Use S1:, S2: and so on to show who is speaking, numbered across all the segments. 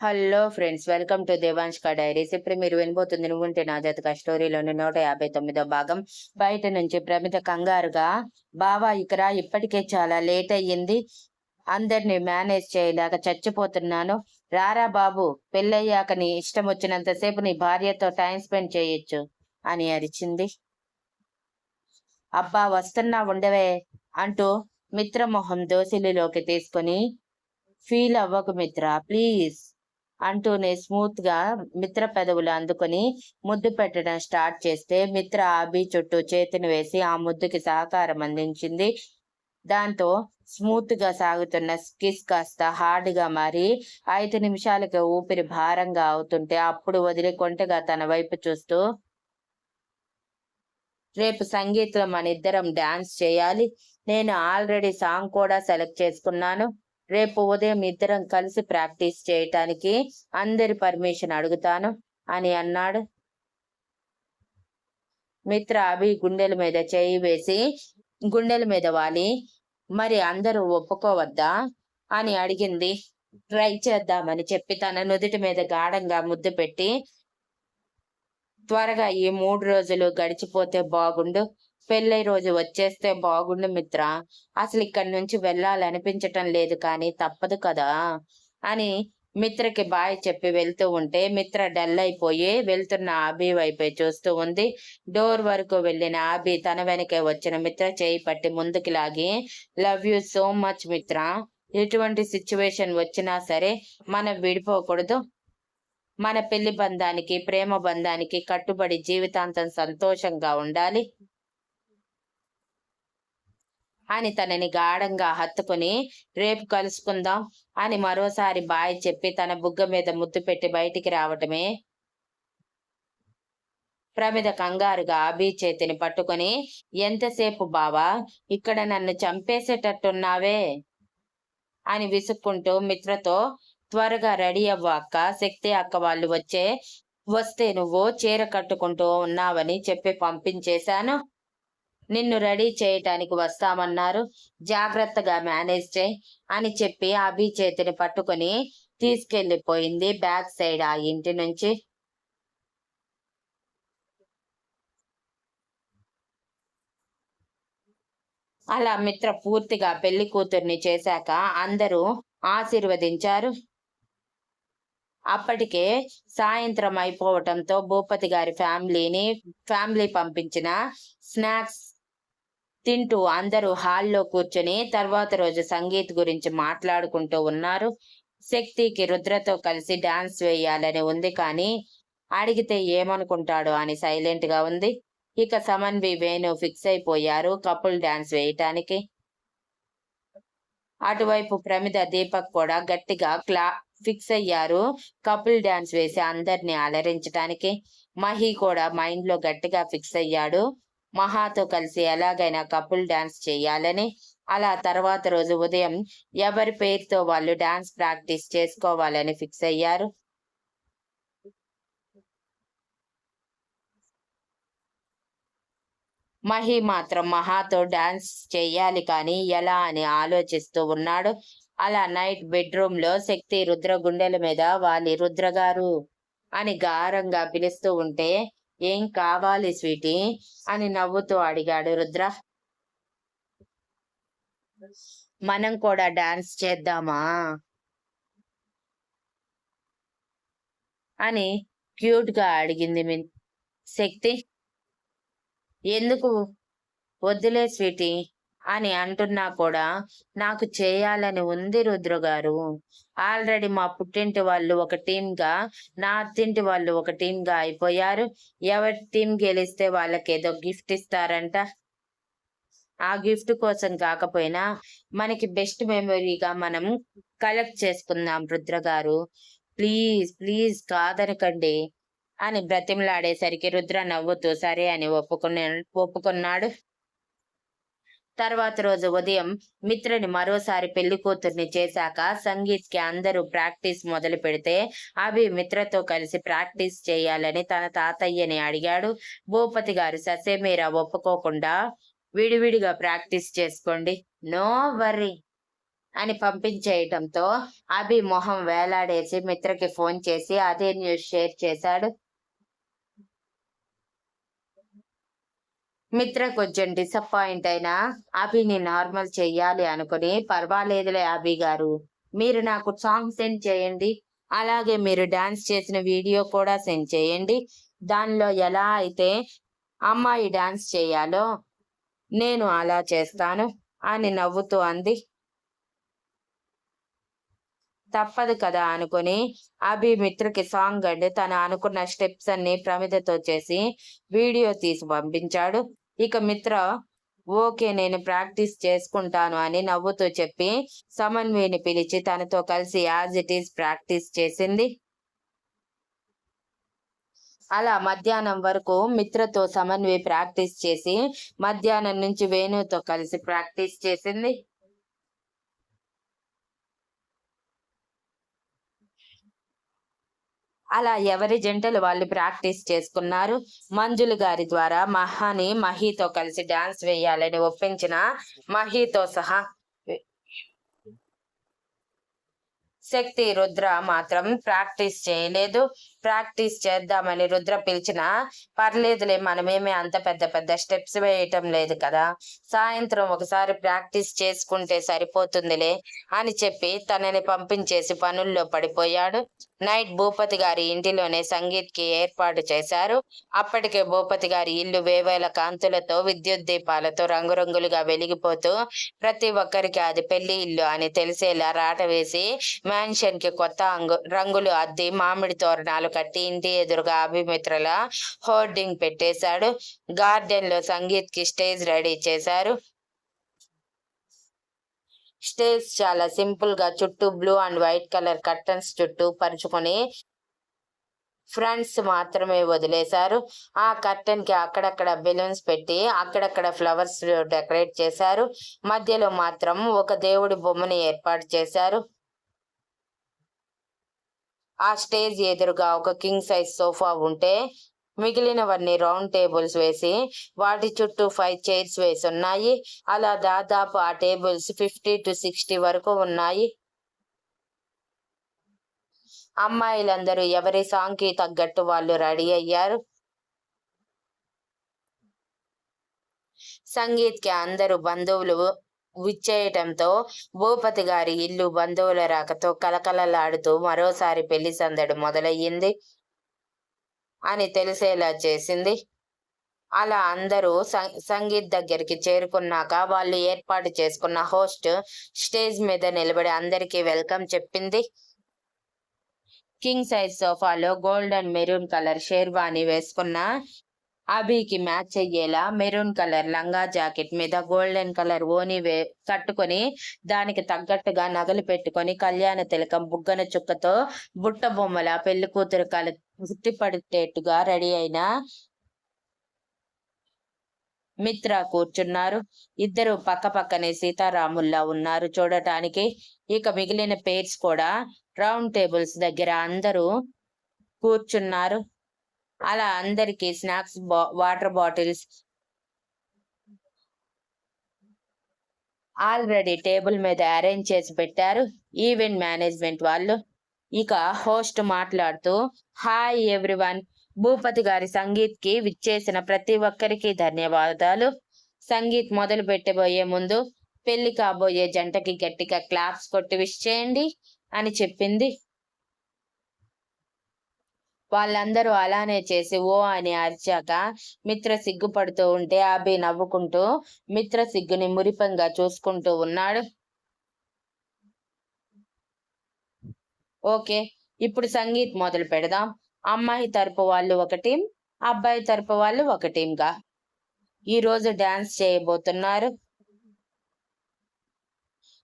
S1: Hello friends, welcome to దేవాంష్క diaries. ఇప్పుడు మీరు వినబోతుంది నువ్వుంటే నా జతక స్టోరీలోని 159వ భాగం. బయట నుంచి ప్రమిత కంగారుగా, బావా ఇకరా, ఇప్పటికే చాలా లేట్ అయ్యింది, అందరినీ మేనేజ్ చేయలేక చచ్చిపోతున్నాను, రారా బాబు, పెళ్ళయ్యాక నీ ఇష్టం వచ్చినంతసేపు నీ భార్యతో టైం స్పెండ్ చేయొచ్చు అని అరిచింది. అబ్బా వస్తున్నా ఉండవే అంటూ మిత్రమొహం దోసిలిలోకి తీసుకుని, ఫీల్ అవ్వకు మిత్ర ప్లీజ్ అంటూనే స్మూత్ గా మిత్ర పెదవులు అందుకుని ముద్దు పెట్టడం స్టార్ట్ చేస్తే, మిత్ర ఆబి చుట్టూ చేతిని వేసి ఆ ముద్దుకి సహకారం అందించింది. దాంతో స్మూత్ గా సాగుతున్న కిస్ కాస్త హార్డ్ గా మారి 5 నిమిషాలకి ఊపిరి భారంగా అవుతుంటే అప్పుడు వదిలి కొంటగా తన వైపు చూస్తూ, రేపు సంగీత్లో మన ఇద్దరం డాన్స్ చేయాలి, నేను ఆల్రెడీ సాంగ్ కూడా సెలెక్ట్ చేసుకున్నాను, రేపు ఉదయం ఇద్దరం కలిసి ప్రాక్టీస్ చేయటానికి అందరి పర్మిషన్ అడుగుతాను అని అన్నాడు. మిత్ర అభి గుండెల మీద చేయి వేసి గుండెల మీద వాలి, మరి అందరూ ఒప్పుకోవద్దా అని అడిగింది. ట్రై చేద్దామని చెప్పి తన నుదుటి మీద గాఢంగా ముద్దు పెట్టి, త్వరగా ఈ 3 రోజులు గడిచిపోతే బాగుండు, పెళ్ళై రోజు వచ్చేస్తే బాగుండు మిత్ర, అసలు ఇక్కడి నుంచి వెళ్ళాలనిపించటం లేదు కానీ తప్పదు కదా అని మిత్రకి బాయ్ చెప్పి వెళ్తూ ఉంటే, మిత్ర డల్ అయిపోయి వెళ్తున్న ఆబి వైపే చూస్తూ ఉంది. డోర్ వరకు వెళ్ళిన ఆబి తన వెనకే వచ్చిన మిత్ర చేయి పట్టి ముందుకు లాగి, లవ్ యూ సో మచ్ మిత్ర, ఎటువంటి సిచ్యువేషన్ వచ్చినా సరే మనం విడిపోకూడదు, మన పెళ్లి బంధానికి ప్రేమ బంధానికి కట్టుబడి జీవితాంతం సంతోషంగా ఉండాలి అని తనని గాఢంగా హత్తుకుని, రేపు కలుసుకుందాం అని మరోసారి బాయ్ చెప్పి తన బుగ్గ మీద ముద్దు పెట్టి బయటికి రావటమే ప్రమిద కంగారుగా అభి చేతిని పట్టుకుని, ఎంతసేపు బావా, ఇక్కడ నన్ను చంపేసేటట్టున్నావే అని విసుక్కుంటూ మిత్రతో, త్వరగా రెడీ అవ్వ అక్క, శక్తి అక్క వాళ్ళు వస్తే నువ్వు చీర కట్టుకుంటూ ఉన్నావని చెప్పి పంపించేశాను, నిన్ను రెడీ చేయటానికి వస్తామన్నారు, జాగ్రత్తగా మేనేజ్ చేయి అని చెప్పి అభి చేతిని పట్టుకుని తీసుకెళ్లిపోయింది బ్యాక్ సైడ్ ఆ ఇంటి నుంచి. అలా మిత్ర పూర్తిగా పెళ్లి కూతుర్ని చేశాక అందరూ ఆశీర్వదించారు. అప్పటికే సాయంత్రం అయిపోవటంతో భూపతి గారి ఫ్యామిలీ పంపించిన స్నాక్స్ తింటూ అందరూ హాల్లో కూర్చొని తర్వాత రోజు సంగీత్ గురించి మాట్లాడుకుంటూ ఉన్నారు. శక్తికి రుద్రతో కలిసి డాన్స్ వేయాలని ఉంది కానీ అడిగితే ఏమనుకుంటాడో అని సైలెంట్ గా ఉంది. ఇక సమన్వి, వేణు ఫిక్స్ అయిపోయారు కపుల్ డాన్స్ వేయటానికి. అటువైపు ప్రమిద, దీపక్ కూడా గట్టిగా ఫిక్స్ అయ్యారు కపుల్ డాన్స్ వేసి అందరినీ అలరించడానికి. మహి కూడా మైండ్ లో గట్టిగా ఫిక్స్ అయ్యాడు మహాతో కలిసి ఎలాగైనా కపుల్ డాన్స్ చేయాలని. అలా తర్వాత రోజు ఉదయం ఎవరి పేరుతో వాళ్ళు డాన్స్ ప్రాక్టీస్ చేసుకోవాలని ఫిక్స్ అయ్యారు. మహి మాత్రం మహాతో డాన్స్ చెయ్యాలి కానీ ఎలా అని ఆలోచిస్తూ ఉన్నాడు. అలా నైట్ బెడ్రూమ్ లో శక్తి రుద్ర గుండెల మీద వాలి, రుద్రగారు అని గారంగా పిలుస్తూ ఉంటే, ఏం కావాలి స్వీటీ అని నవ్వుతూ అడిగాడు రుద్ర. మనం కూడా డాన్స్ చేద్దామా అని క్యూట్ గా అడిగింది శక్తి. ఎందుకు, వద్దులే స్వీటీ అని అంటున్నా కూడా నాకు చేయాలని ఉంది రుద్ర గారు, ఆల్రెడీ మా పుట్టింటి వాళ్ళు ఒక టీమ్ గా, నా అత్తింటి వాళ్ళు ఒక టీమ్ గా అయిపోయారు, ఎవరి టీం గెలిస్తే వాళ్ళకేదో గిఫ్ట్ ఇస్తారంట, ఆ గిఫ్ట్ కోసం కాకపోయినా మనకి బెస్ట్ మెమొరీగా మనం కలెక్ట్ చేసుకుందాం రుద్ర గారు, ప్లీజ్ ప్లీజ్ కాదనకండి అని బ్రతిమలాడేసరికి రుద్ర నవ్వుతూ సరే అని ఒప్పుకున్నాడు. తర్వాత రోజు ఉదయం మిత్రని మరోసారి పెళ్లి కూతుర్ని చేశాక సంగీత్ కి అందరూ ప్రాక్టీస్ మొదలు పెడితే, అభి మిత్రతో కలిసి ప్రాక్టీస్ చేయాలని తన తాతయ్యని అడిగాడు. భూపతి గారు ససేమీరా ఒప్పుకోకుండా, విడివిడిగా ప్రాక్టీస్ చేసుకోండి, నో వర్రీ అని పంపించేయటంతో అభి మొహం వేలాడేసి మిత్రకి ఫోన్ చేసి అదే న్యూస్ షేర్ చేశాడు. మిత్ర కొంచెం డిసప్పాయింట్ అయినా అభిని నార్మల్ చెయ్యాలి అనుకుని, పర్వాలేదులే అభి గారు, మీరు నాకు సాంగ్ సెండ్ చేయండి, అలాగే మీరు డాన్స్ చేసిన వీడియో కూడా సెండ్ చేయండి, దానిలో ఎలా అయితే అమ్మాయి డాన్స్ చేయాలో నేను అలా చేస్తాను అని నవ్వుతూ అంది. తప్పదు కదా అనుకుని అభి మిత్రకి సాంగ్ అండ్ తను అనుకున్న స్టెప్స్ అన్ని ప్రమిదతో చేసి వీడియో తీసి పంపించాడు. ఇక మిత్ర ఓకే నేను ప్రాక్టీస్ చేసుకుంటాను అని నవ్వుతూ చెప్పి సమన్విని పిలిచి తనతో కలిసి యాజ్ ఇట్ ఈస్ ప్రాక్టీస్ చేసింది. అలా మధ్యాహ్నం వరకు మిత్రతో సమన్వి ప్రాక్టీస్ చేసి మధ్యాహ్నం నుంచి వేణుతో కలిసి ప్రాక్టీస్ చేసింది. అలా ఎవరి జంటలు వాళ్ళు ప్రాక్టీస్ చేసుకున్నారు. మంజులు గారి ద్వారా మహాని మహితో కలిసి డాన్స్ వేయాలని ఒప్పించిన మహితో సహా శక్తి, రుద్ర మాత్రం ప్రాక్టీస్ చేయలేదు. ప్రాక్టీస్ చేద్దామని రుద్ర పిలిచినా పర్లేదులే, మనమేమి అంత పెద్ద పెద్ద స్టెప్స్ వేయటం లేదు కదా, సాయంత్రం ఒకసారి ప్రాక్టీస్ చేసుకుంటే సరిపోతుందిలే అని చెప్పి తనని పంపించేసి పనుల్లో పడిపోయాడు. నైట్ భూపతి గారి ఇంటిలోనే సంగీత్ కి ఏర్పాటు చేశారు. అప్పటికే భూపతి గారి ఇల్లు వేవేల కాంతులతో, విద్యుత్ దీపాలతో రంగురంగులుగా వెలిగిపోతూ ప్రతి ఒక్కరికి అది పెళ్లి ఇల్లు అని తెలిసేలా రాట వేసి మ్యాన్షన్ కి కొత్త రంగులు అద్ది మామిడి తోరణాలు కట్టి ఇంటి ఎదురుగా అభిమిత్రుల హోర్డింగ్ పెట్టేశాడు. గార్డెన్ లో సంగీత్ కి స్టేజ్ రెడీ చేశారు. స్టేజ్ చాలా సింపుల్ గా చుట్టూ blue and white colour curtains చుట్టూ పరుచుకొని ఫ్రంట్స్ మాత్రమే వదిలేశారు. ఆ కర్టెన్ కి అక్కడక్కడ బెలూన్స్ పెట్టి అక్కడక్కడ ఫ్లవర్స్ డెకరేట్ చేశారు. మధ్యలో మాత్రం ఒక దేవుడి బొమ్మని ఏర్పాటు చేశారు. ఆ స్టేజ్ ఎదురుగా ఒక కింగ్ సైజ్ సోఫా ఉంటే మిగిలినవన్నీ రౌండ్ టేబుల్స్ వేసి వాటి చుట్టూ 5 చైర్స్ వేసి ఉన్నాయి. అలా దాదాపు ఆ టేబుల్స్ 50 to 60 వరకు ఉన్నాయి. అమ్మాయిలందరూ ఎవరి సాంగ్ కి తగ్గట్టు వాళ్ళు రెడీ అయ్యారు. సంగీత్ కి అందరూ బంధువులు విచ్చేయటంతో భూపతి గారి ఇల్లు బంధువుల రాకతో కలకలలాడుతూ మరోసారి పెళ్లి సందడి మొదలయ్యింది అని తెలిసేలా చేసింది. అలా అందరూ సంగీత్ దగ్గరికి చేరుకున్నాక వాళ్ళు ఏర్పాటు చేసుకున్న హోస్ట్ స్టేజ్ మీద నిలబడి అందరికీ వెల్కమ్ చెప్పింది. కింగ్ సైజ్ సోఫాలో gold and maroon colour sherwani వేసుకున్న అభికి మ్యాచ్ అయ్యేలా మెరూన్ కలర్ లంగా జాకెట్ మీద గోల్డెన్ కలర్ ఓని కట్టుకొని దానికి తగ్గట్టుగా నగలు పెట్టుకొని కళ్యాణ తిలకం బుగ్గన చుక్కతో బుట్ట బొమ్మల పెళ్లి కూతురు ఉట్టిపడేట్టుగా రెడీ అయిన మిత్ర కూర్చున్నారు. ఇద్దరు పక్క పక్కనే సీతారాముల్లా ఉన్నారు చూడటానికి. ఇక మిగిలిన పేర్స్ కూడా రౌండ్ టేబుల్స్ దగ్గర అందరూ కూర్చున్నారు. అలా అందరికి snacks water bottles already table మీద అరేంజ్ చేసి పెట్టారు ఈవెంట్ మేనేజ్మెంట్ వాళ్ళు. ఇక హోస్ట్ మాట్లాడుతూ, హాయ్ ఎవ్రీవన్, భూపతి గారి సంగీత్ కి విచ్చేసిన ప్రతి ఒక్కరికి ధన్యవాదాలు. సంగీత్ మొదలు పెట్టబోయే ముందు పెళ్లి కాబోయే జంటకి గట్టిగా క్లాప్స్ కొట్టి విష్ చేయండి అని చెప్పింది. వాళ్ళందరూ అలానే చేసి ఓ అని అరిచాక మిత్ర సిగ్గుపడుతూ ఉంటే అభి నవ్వుకుంటూ మిత్ర సిగ్గుని మురిపంగా చూసుకుంటూ ఉన్నాడు. ఓకే, ఇప్పుడు సంగీత్ మొదలు పెడదాం. అమ్మాయి తరపు వాళ్ళు ఒక టీం, అబ్బాయి తరపు వాళ్ళు ఒక టీంగా ఈ రోజు డాన్స్ చేయబోతున్నారు.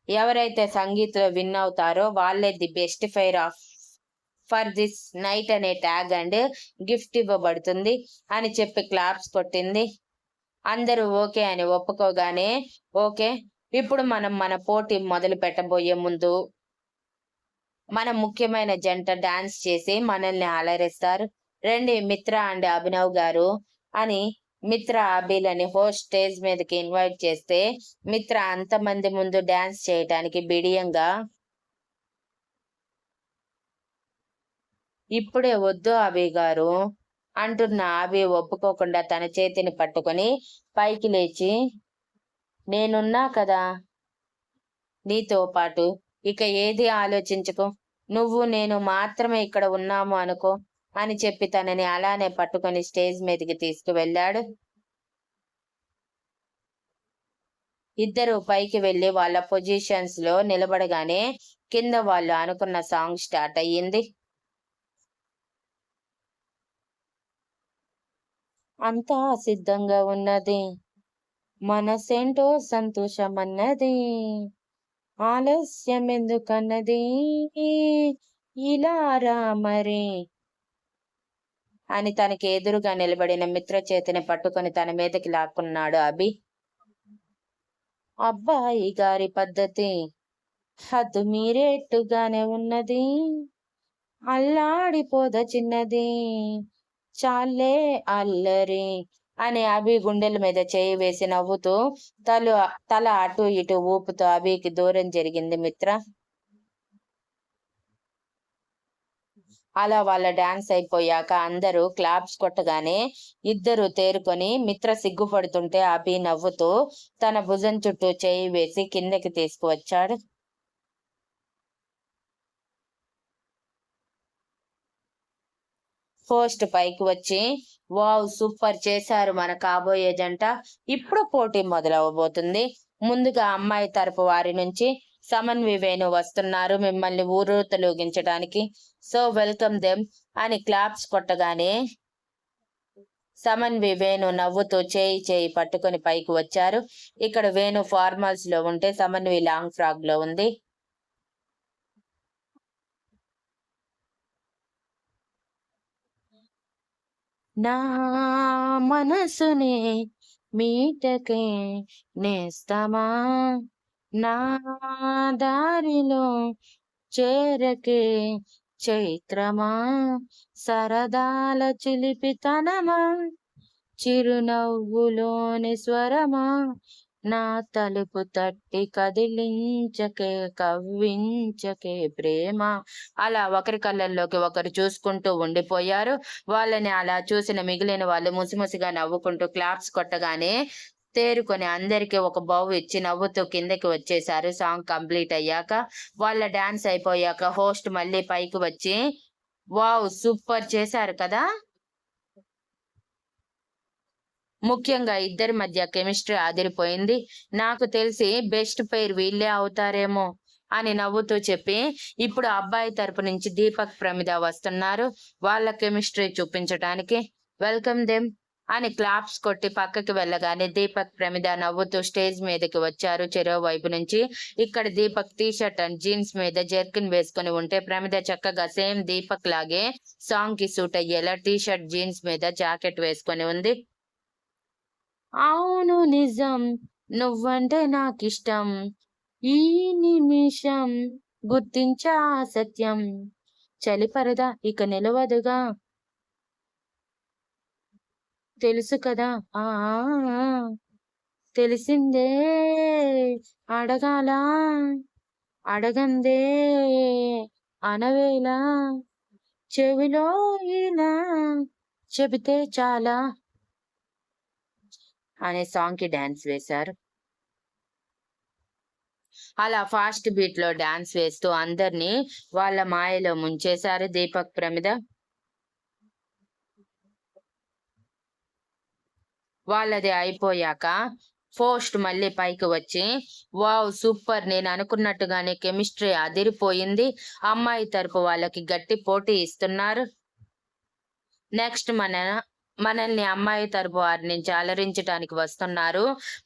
S1: ఎవరైతే సంగీత్ లో విన్ అవుతారో వాళ్ళే the best fire of for this night అనే ట్యాగ్ అండ్ గిఫ్ట్ ఇవ్వబడుతుంది అని చెప్పి క్లాప్స్ కొట్టింది. అందరూ ఓకే అని ఒప్పుకోగానే, ఓకే, ఇప్పుడు మనం మన పోటీ మొదలు పెట్టబోయే ముందు మన ముఖ్యమైన జంట డాన్స్ చేసి మనల్ని అలరిస్తారు. రండి మిత్ర అండ్ అభినవ్ గారు అని మిత్ర అభిలని హోస్ట్ స్టేజ్ మీదకి ఇన్వైట్ చేస్తే మిత్ర అంతమంది ముందు డాన్స్ చేయటానికి బిడియంగా ఇప్పుడే వద్దు అభి గారు అంటున్న అభి ఒప్పుకోకుండా తన చేతిని పట్టుకొని పైకి లేచి, నేనున్నా కదా నీతో పాటు, ఇక ఏది ఆలోచించుకో, నువ్వు నేను మాత్రమే ఇక్కడ ఉన్నాము అనుకో అని చెప్పి తనని అలానే పట్టుకొని స్టేజ్ మీదకి తీసుకువెళ్ళాడు. ఇద్దరు పైకి వెళ్లి వాళ్ళ పొజిషన్స్ లో నిలబడగానే కింద వాళ్ళు అనుకున్న సాంగ్ స్టార్ట్ అయ్యింది. అంతా సిద్ధంగా ఉన్నది, మనసేంటో సంతోషమన్నది, ఆలస్యం ఎందుకన్నది, ఇలా రా మరి అని తనకి ఎదురుగా నిలబడిన మిత్ర చేతిని పట్టుకొని తన మీదకి లాక్కున్నాడు అభి. అబ్బాయి గారి పద్ధతి హద్దు మీరేట్టుగానే ఉన్నది, అల్లాడిపోద చిన్నది, చాలే అల్లరి అని అభి గుండెల మీద చేయి వేసి నవ్వుతూ తల అటు ఇటు ఊపుతూ అభికి దూరం జరిగింది మిత్ర. అలా వాళ్ళ డాన్స్ అయిపోయాక అందరూ క్లాప్స్ కొట్టగానే ఇద్దరు తేరుకొని మిత్ర సిగ్గుపడుతుంటే అభి నవ్వుతూ తన భుజం చుట్టూ చేయి వేసి కిందకి తీసుకువచ్చాడు. హోస్ట్ పైకి వచ్చి, వావ్ సూపర్ చేశారు మన కాబోయే జంట, ఇప్పుడు పోటీ మొదలవబోతుంది. ముందుగా అమ్మాయి తరపు వారి నుంచి సమన్వి వేణు వస్తున్నారు మిమ్మల్ని ఊరు తొలగించడానికి, సో వెల్కమ్ దెమ్ అని క్లాప్స్ కొట్టగానే సమన్వి వేణు నవ్వుతూ చేయి పట్టుకొని పైకి వచ్చారు. ఇక్కడ వేణు ఫార్మల్స్ లో ఉంటే సమన్వి లాంగ్ ఫ్రాక్ లో ఉంది. నా మనసునే మీటకే నేస్తమా, నా దారిలో చేరకే చైత్రమా, సరదాల చిలిపితనమా, చిరునవ్వులోని స్వరమా, నా తలుపు తట్టి కదిలించకే కవ్వించకే ప్రేమ. అలా ఒకరి కళ్ళల్లోకి ఒకరు చూసుకుంటూ ఉండిపోయారు. వాళ్ళని అలా చూసిన మిగిలిన వాళ్ళు ముసిముసిగా నవ్వుకుంటూ క్లాప్స్ కొట్టగానే తేరుకొని అందరికి ఒక బౌ ఇచ్చి నవ్వుతూ కిందకి వచ్చేశారు. సాంగ్ కంప్లీట్ అయ్యాక వాళ్ళ డాన్స్ అయిపోయాక హోస్ట్ మళ్ళీ పైకి వచ్చి, వావ్ సూపర్ చేశారు కదా, ముఖ్యంగా ఇద్దరి మధ్య కెమిస్ట్రీ అదిరిపోయింది, నాకు తెలిసి బెస్ట్ పెయిర్ వీళ్ళే అవుతారేమో అని నవ్వుతూ చెప్పి, ఇప్పుడు అబ్బాయి తరపు నుంచి దీపక్ ప్రమిద వస్తున్నారు వాళ్ళ కెమిస్ట్రీ చూపించడానికి, వెల్కమ్ దెమ్ అని క్లాప్స్ కొట్టి పక్కకి వెళ్ళగానే దీపక్ ప్రమిద నవ్వుతూ స్టేజ్ మీదకి వచ్చారు చెరో వైపు నుంచి. ఇక్కడ Deepak T shirt and jeans మీద జెర్కిన్ వేసుకుని ఉంటే ప్రమిద చక్కగా సేమ్ దీపక్ లాగే సాంగ్ కి సూట్ అయ్యేలా టీ షర్ట్ జీన్స్ మీద జాకెట్ వేసుకొని ఉంది. అవును నిజం, నువ్వంటే నాకిష్టం, ఈ నిమిషం గుర్తించా సత్యం, చలిపరద ఇక నిలవదుగా తెలుసు కదా, ఆ తెలిసిందే అడగాల, అడగందే అనవేలా, చెవిలో ఇలా చెబితే చాలా అనే సాంగ్ కి డాన్స్ వేశారు. అలా ఫాస్ట్ బీట్ లో డాన్స్ వేస్తూ అందరినీ వాళ్ళ మాయలో ముంచేశారు దీపక్ ప్రమిద. వాళ్ళది అయిపోయాక పోస్ట్ మళ్ళీ పైకి వచ్చి, వావ్ సూపర్, నేను అనుకున్నట్టుగానే కెమిస్ట్రీ అదిరిపోయింది, అమ్మాయి తరపు వాళ్ళకి గట్టి పోటీ ఇస్తున్నారు, నెక్స్ట్ మనల్ని అమ్మాయి తరపు వారి నుంచి అలరించడానికి వస్తున్నారు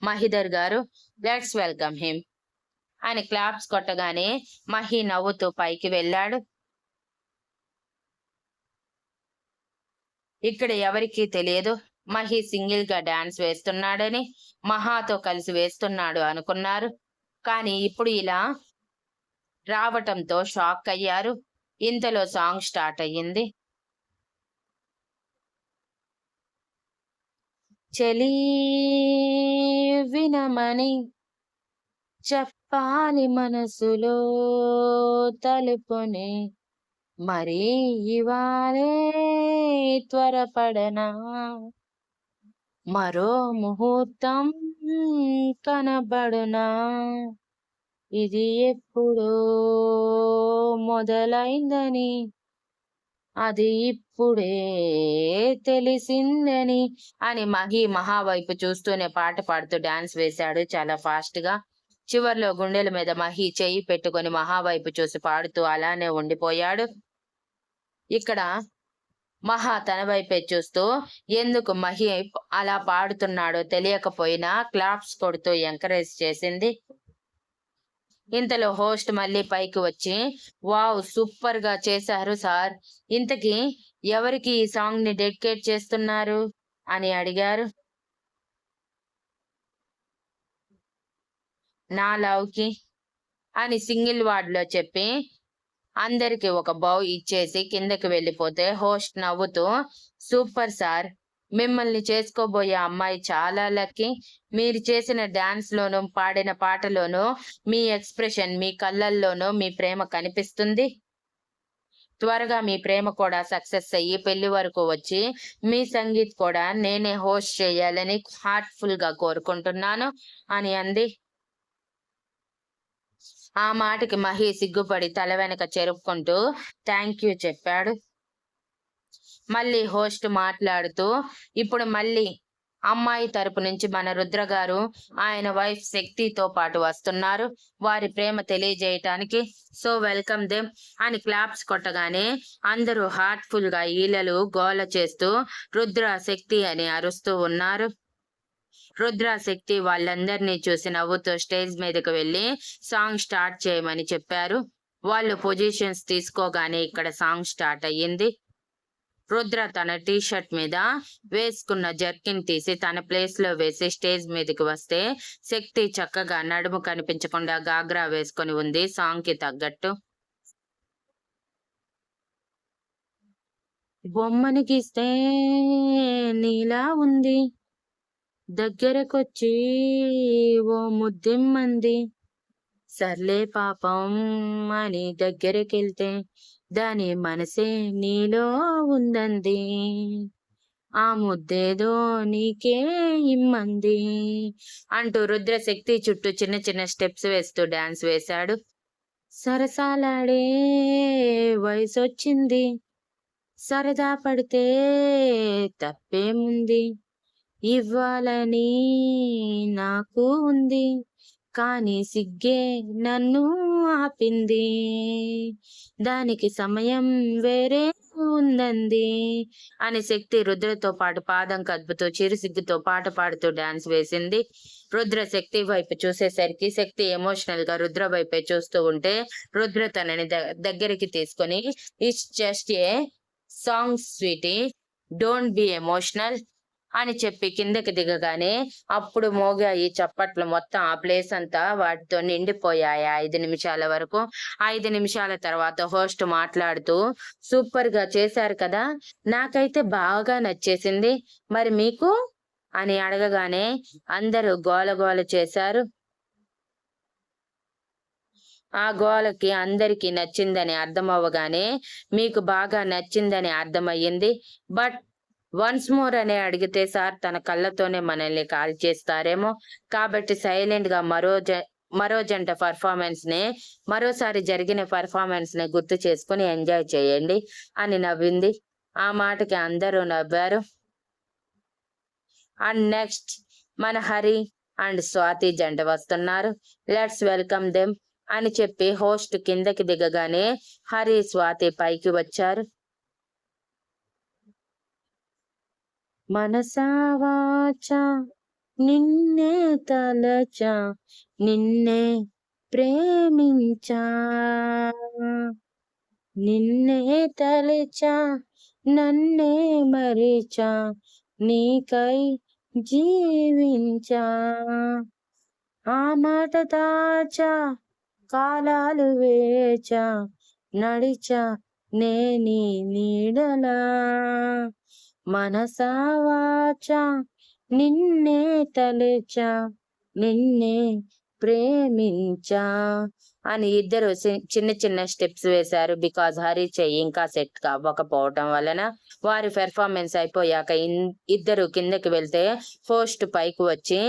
S1: మహిదర్ గారు, లెట్స్ వెల్కమ్ హిమ్ అని క్లాప్స్ కొట్టగానే మహి నవ్వుతూ పైకి వెళ్ళాడు. ఇక్కడ ఎవరికీ తెలియదు మహి సింగిల్ గా డాన్స్ వేస్తున్నాడని, మహాతో కలిసి వేస్తున్నాడు అనుకున్నారు. కానీ ఇప్పుడు ఇలా రావటంతో షాక్ అయ్యారు. ఇంతలో సాంగ్ స్టార్ట్ అయ్యింది. చెలి వినమని చెప్పాలి మనసులో తలుపుని, మరి ఇవాళే త్వరపడనా, మరో ముహూర్తం కనబడునా, ఇది ఎప్పుడో మొదలైందని అది ఇప్పుడే తెలిసిందని అని మహా వైపు చూస్తూనే పాట పాడుతూ డాన్స్ వేశాడు చాలా ఫాస్ట్ గా. చివర్లో గుండెల మీద మహి చెయ్యి పెట్టుకొని మహా వైపు చూసి పాడుతూ అలానే ఉండిపోయాడు. ఇక్కడ మహా తన వైపే చూస్తూ ఎందుకు మహి అలా పాడుతున్నాడో తెలియకపోయినా క్లాప్స్ కొడుతూ ఎంకరేజ్ చేసింది. ఇంతలో హోస్ట్ మళ్ళీ పైకి వచ్చి, వావ్ సూపర్ గా చేశారు సార్, ఇంతకీ ఎవరికి ఈ సాంగ్ ని డెడికేట్ చేస్తున్నారు అని అడిగారు. నా లవ్ కి అని సింగిల్ వర్డ్ లో చెప్పి అందరికి ఒక బౌ ఇచ్చేసి కిందకి వెళ్ళిపోతే హోస్ట్ నవ్వుతూ, సూపర్ సార్, మిమ్మల్ని చేసుకోబోయే అమ్మాయి చాలా లక్కీ. మీరు చేసిన డాన్స్ లోనూ పాడిన పాటలోనూ మీ ఎక్స్ప్రెషన్, మీ కళ్ళల్లోనూ మీ ప్రేమ కనిపిస్తుంది. త్వరగా మీ ప్రేమ కూడా సక్సెస్ అయ్యి పెళ్లి వరకు వచ్చి మీ సంగీత్ కూడా నేనే హోస్ట్ చేయాలని హార్ట్ఫుల్ గా కోరుకుంటున్నాను అని అంది. ఆ మాటకి మహి సిగ్గుపడి తల వెనక చెరుపుకుంటూ థ్యాంక్ యూ చెప్పాడు. మళ్ళీ హోస్ట్ మాట్లాడుతూ, ఇప్పుడు మళ్ళీ అమ్మాయి తరపు నుంచి మన రుద్ర గారు ఆయన వైఫ్ శక్తితో పాటు వస్తున్నారు వారి ప్రేమ తెలియజేయటానికి, సో వెల్కమ్ దెమ్ అని క్లాప్స్ కొట్టగానే అందరూ హార్ట్ఫుల్ గా ఈలలు గోల చేస్తూ రుద్ర శక్తి అని అరుస్తూ ఉన్నారు. రుద్ర శక్తి వాళ్ళందరినీ చూసి నవ్వుతూ స్టేజ్ మీదకు వెళ్లి సాంగ్ స్టార్ట్ చేయమని చెప్పారు. వాళ్ళు పొజిషన్స్ తీసుకోగానే ఇక్కడ సాంగ్ స్టార్ట్ అయ్యింది. రుద్ర తన టీషర్ట్ మీద వేసుకున్న జర్కిన్ తీసి తన ప్లేస్ లో వేసి స్టేజ్ మీదకి వస్తే శక్తి చక్కగా నడుము కనిపించకుండా గాగ్రా వేసుకొని ఉంది సాంగ్ కి తగ్గట్టు. బొమ్మని గీస్తే నీలా ఉంది, దగ్గరకొచ్చి ఓ ముద్దెమ్మంది, సర్లే పాపం అని దగ్గరకెళ్తే దాని మనసే నీలో ఉందంది, ఆ ముద్దేదో నీకే ఇమ్మంది అంటూ రుద్రశక్తి చుట్టూ చిన్న చిన్న స్టెప్స్ వేస్తూ డాన్స్ వేశాడు. సరసాలాడే వయసొచ్చింది, సరదా పడితే తప్పేముంది, ఇవ్వాలని నాకు ఉంది, కానీ సిగ్గే నన్ను ఆపింది, దానికి సమయం వేరే ఉందంది అని శక్తి రుద్రతో పాటు పాదం కదుపుతూ చిరు సిగ్గుతో పాట పాడుతూ డాన్స్ వేసింది. రుద్ర శక్తి వైపు చూసేసరికి శక్తి ఎమోషనల్ గా రుద్ర వైపే చూస్తూ ఉంటే రుద్ర తనని దగ్గరికి తీసుకొని, it's just a song sweetie, don't be emotional అని చెప్పి కిందకి దిగగానే అప్పుడు మోగాయి చప్పట్లు. మొత్తం ఆ ప్లేస్ అంతా వాటితో నిండిపోయాయి 5 నిమిషాల వరకు. 5 నిమిషాల తర్వాత హోస్ట్ మాట్లాడుతూ, సూపర్ గా చేశారు కదా, నాకైతే బాగా నచ్చేసింది, మరి మీకు అని అడగగానే అందరూ గోలగోల చేశారు. ఆ గోలకి అందరికీ నచ్చిందని అర్థమవ్వగానే మీకు బాగా నచ్చిందని అర్థమయ్యింది, బట్ వన్స్ మోర్ అని అడిగితే సార్ తన కళ్ళతోనే మనల్ని కాల్ చేస్తారేమో, కాబట్టి సైలెంట్ గా మరో జంట పర్ఫార్మెన్స్ ని, మరోసారి జరిగిన పర్ఫార్మెన్స్ ని గుర్తు చేసుకుని ఎంజాయ్ చేయండి అని నవ్వింది. ఆ మాటకి అందరూ నవ్వారు. అండ్ నెక్స్ట్ మన హరి అండ్ స్వాతి జంట వస్తున్నారు, లెట్స్ వెల్కమ్ దెమ్ అని చెప్పి హోస్ట్ కిందకి దిగగానే హరి స్వాతి పైకి వచ్చారు. మనసా వాచా నిన్నే తలచా, నిన్నే ప్రేమించా, నిన్నే తలచా నన్నే మరిచా, నీకై జీవించా, ఆ మాట దాచా కాలాలు వేచా, నడిచా నే నీ నీడలా, మనసా వాచా నిన్నే తలచా నిన్నే ప్రేమించా అని ఇద్దరు చిన్న చిన్న స్టెప్స్ వేశారు. బికాజ్ హరి చెయ్యి ఇంకా సెట్ అవ్వకపోవటం వలన వారి పెర్ఫార్మెన్స్ అయిపోయాక ఇద్దరు కిందకి వెళ్తే హోస్ట్ పైకి వచ్చి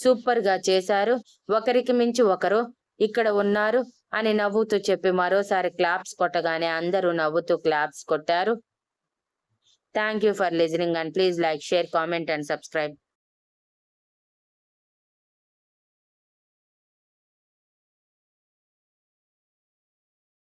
S1: సూపర్ గా చేశారు, ఒకరికి మించి ఒకరు ఇక్కడ ఉన్నారు అని నవ్వుతూ చెప్పి మరోసారి క్లాప్స్ కొట్టగానే అందరూ నవ్వుతూ క్లాప్స్ కొట్టారు. Thank you for listening and please like, share, comment and subscribe.